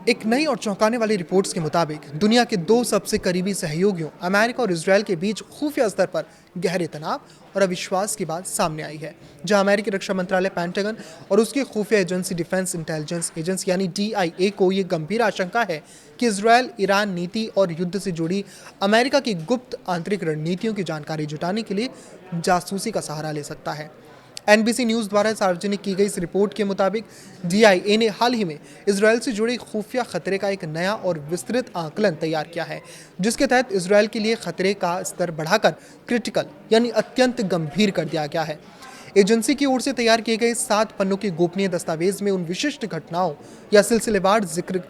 एक नई और चौंकाने वाली रिपोर्ट्स के मुताबिक दुनिया के दो सबसे करीबी सहयोगियों अमेरिका और इसराइल के बीच खुफिया स्तर पर गहरे तनाव और अविश्वास की बात सामने आई है। जहां अमेरिकी रक्षा मंत्रालय पेंटागन और उसकी खुफिया एजेंसी डिफेंस इंटेलिजेंस एजेंसी यानी DIA को ये गंभीर आशंका है कि इसराइल ईरान नीति और युद्ध से जुड़ी अमेरिका की गुप्त आंतरिक रणनीतियों की जानकारी जुटाने के लिए जासूसी का सहारा ले सकता है। NBC न्यूज़ द्वारा सार्वजनिक की गई इस रिपोर्ट के मुताबिक DIA ने हाल ही में इसराइल से जुड़े खुफिया खतरे का एक नया और विस्तृत आकलन तैयार किया है, जिसके तहत इसराइल के लिए खतरे का स्तर बढ़ाकर क्रिटिकल यानी अत्यंत गंभीर कर दिया गया है। एजेंसी की ओर से तैयार किए गए 7 पन्नों के गोपनीय दस्तावेज में उन विशिष्ट घटनाओं या सिलसिलेवार जिक्र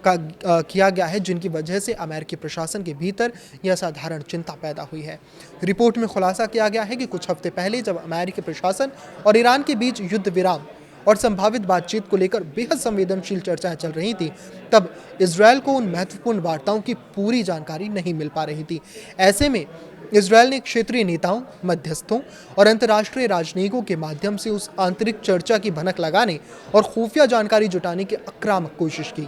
किया गया है जिनकी वजह से अमेरिकी प्रशासन के भीतर यह असाधारण चिंता पैदा हुई है। रिपोर्ट में खुलासा किया गया है कि कुछ हफ्ते पहले जब अमेरिकी प्रशासन और ईरान के बीच युद्ध विराम और संभावित बातचीत को लेकर बेहद संवेदनशील चर्चाएं चल रही थी, तब इसराइल को उन महत्वपूर्ण वार्ताओं की पूरी जानकारी नहीं मिल पा रही थी। ऐसे में इसराइल ने क्षेत्रीय नेताओं, मध्यस्थों और अंतर्राष्ट्रीय राजनयिकों के माध्यम से उस आंतरिक चर्चा की भनक लगाने और खुफिया जानकारी जुटाने की आक्रामक कोशिश की।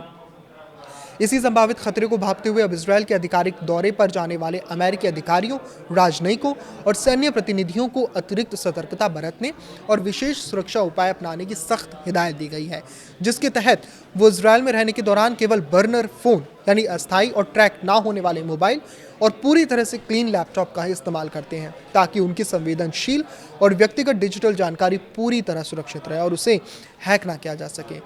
इसी संभावित खतरे को भांपते हुए अब इसराइल के आधिकारिक दौरे पर जाने वाले अमेरिकी अधिकारियों, राजनयिकों और सैन्य प्रतिनिधियों को अतिरिक्त सतर्कता बरतने और विशेष सुरक्षा उपाय अपनाने की सख्त हिदायत दी गई है, जिसके तहत वो इसराइल में रहने के दौरान केवल बर्नर फोन यानी अस्थायी और ट्रैक ना होने वाले मोबाइल और पूरी तरह से क्लीन लैपटॉप का ही इस्तेमाल करते हैं, ताकि उनकी संवेदनशील और व्यक्तिगत डिजिटल जानकारी पूरी तरह सुरक्षित रहे और उसे हैक ना किया जा सके।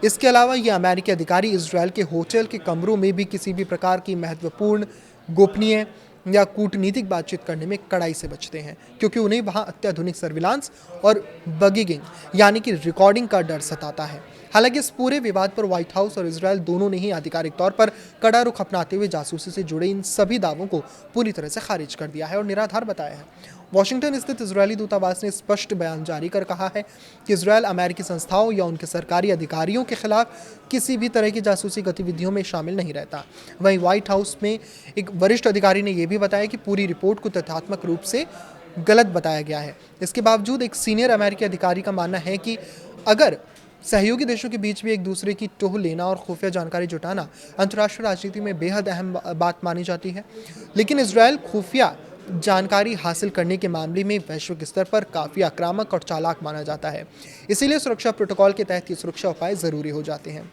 इसके अलावा ये अमेरिकी अधिकारी इसराइल के होटल के कमरों में भी किसी भी प्रकार की महत्वपूर्ण, गोपनीय या कूटनीतिक बातचीत करने में कड़ाई से बचते हैं, क्योंकि उन्हें वहां अत्याधुनिक सर्विलांस और बगिंग यानी कि रिकॉर्डिंग का डर सताता है। हालांकि इस पूरे विवाद पर व्हाइट हाउस और इसराइल दोनों ने ही आधिकारिक तौर पर कड़ा रुख अपनाते हुए जासूसी से जुड़े इन सभी दावों को पूरी तरह से खारिज कर दिया है और निराधार बताया है। वाशिंगटन स्थित इजरायली दूतावास ने स्पष्ट बयान जारी कर कहा है कि इसराइल अमेरिकी संस्थाओं या उनके सरकारी अधिकारियों के खिलाफ किसी भी तरह की जासूसी गतिविधियों में शामिल नहीं रहता। वहीं व्हाइट हाउस में एक वरिष्ठ अधिकारी ने यह भी बताया कि पूरी रिपोर्ट को तथ्यात्मक रूप से गलत बताया गया है। इसके बावजूद एक सीनियर अमेरिकी अधिकारी का मानना है कि अगर सहयोगी देशों के बीच भी एक दूसरे की टोह लेना और खुफिया जानकारी जुटाना अंतर्राष्ट्रीय राजनीति में बेहद अहम बात मानी जाती है, लेकिन इसराइल खुफिया जानकारी हासिल करने के मामले में वैश्विक स्तर पर काफ़ी आक्रामक और चालाक माना जाता है। इसीलिए सुरक्षा प्रोटोकॉल के तहत ये सुरक्षा उपाय ज़रूरी हो जाते हैं।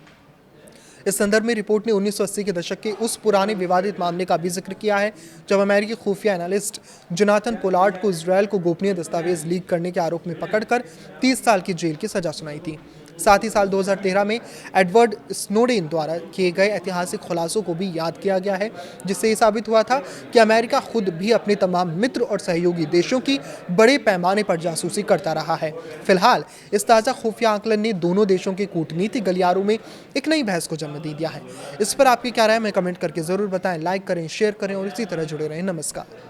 इस संदर्भ में रिपोर्ट ने 1980 के दशक के उस पुराने विवादित मामले का भी जिक्र किया है जब अमेरिकी खुफिया एनालिस्ट जोनाथन पोलार्ड को इसराइल को गोपनीय दस्तावेज लीक करने के आरोप में पकड़कर 30 साल की जेल की सजा सुनाई थी। साथ ही साल 2013 में एडवर्ड स्नोडेन द्वारा किए गए ऐतिहासिक खुलासों को भी याद किया गया है, जिससे ये साबित हुआ था कि अमेरिका खुद भी अपने तमाम मित्र और सहयोगी देशों की बड़े पैमाने पर जासूसी करता रहा है। फिलहाल इस ताज़ा खुफिया आकलन ने दोनों देशों के कूटनीतिक गलियारों में एक नई बहस को जन्म दे दिया है। इस पर आपकी क्या राय है, हमें कमेंट करके ज़रूर बताएं। लाइक करें, शेयर करें और इसी तरह जुड़े रहें। नमस्कार।